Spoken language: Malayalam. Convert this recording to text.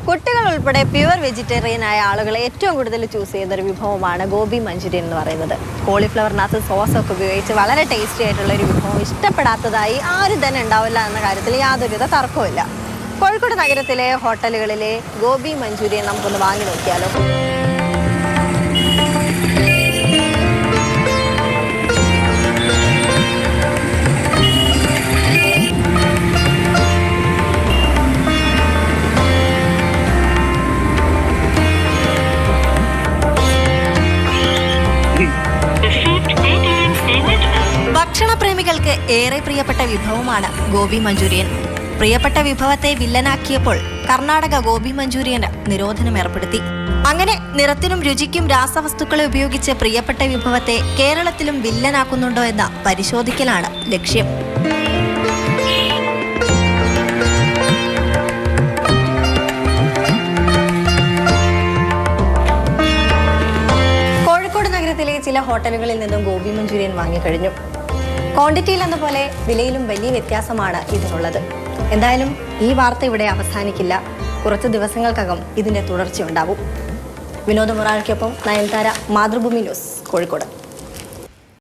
കുട്ടികൾ ഉൾപ്പെടെ പ്യുവർ വെജിറ്റേറിയൻ ആയ ആളുകൾ ഏറ്റവും കൂടുതൽ ചൂസ് ചെയ്യുന്ന ഒരു വിഭവമാണ് ഗോബി മഞ്ചൂരിയൻ എന്ന് പറയുന്നത്. കോളിഫ്ലവറിനകത്ത് സോസൊക്കെ ഉപയോഗിച്ച് വളരെ ടേസ്റ്റി ആയിട്ടുള്ള ഒരു വിഭവം ഇഷ്ടപ്പെടാത്തതായി ആരും തന്നെ ഉണ്ടാവില്ല എന്ന കാര്യത്തിൽ യാതൊരുവിധ തർക്കവുമില്ല. കോഴിക്കോട് നഗരത്തിലെ ഹോട്ടലുകളിലെ ഗോബി മഞ്ചൂരിയൻ നമുക്കൊന്ന് വാങ്ങി നോക്കിയാലോ. ഭക്ഷണപ്രേമികൾക്ക് ഏറെ പ്രിയപ്പെട്ട വിഭവമാണ് ഗോബി മഞ്ചൂരിയൻ. പ്രിയപ്പെട്ട വിഭവത്തെ വില്ലനാക്കിയപ്പോൾ കർണാടക ഗോബി മഞ്ചൂരിയന് നിരോധനം ഏർപ്പെടുത്തി. അങ്ങനെ നിറത്തിനും രുചിക്കും രാസവസ്തുക്കളെ ഉപയോഗിച്ച് പ്രിയപ്പെട്ട വിഭവത്തെ കേരളത്തിലും വില്ലനാക്കുന്നുണ്ടോ എന്ന പരിശോധിക്കലാണ് ലക്ഷ്യം. കോഴിക്കോട് നഗരത്തിലെ ചില ഹോട്ടലുകളിൽ നിന്നും ഗോബി മഞ്ചൂരിയൻ വാങ്ങിക്കഴിഞ്ഞു. ക്വാണ്ടിറ്റിയിൽ എന്ന പോലെ വിലയിലും വലിയ വ്യത്യാസമാണ് ഇതിനുള്ളത്. എന്തായാലും ഈ വാർത്ത ഇവിടെ അവസാനിക്കില്ല. കുറച്ച് ദിവസങ്ങൾക്കകം ഇതിൻ്റെ തുടർച്ചയുണ്ടാവും. വിനോദ മൊറാൾക്കൊപ്പം നയൻതാര, മാതൃഭൂമി ന്യൂസ്, കോഴിക്കോട്.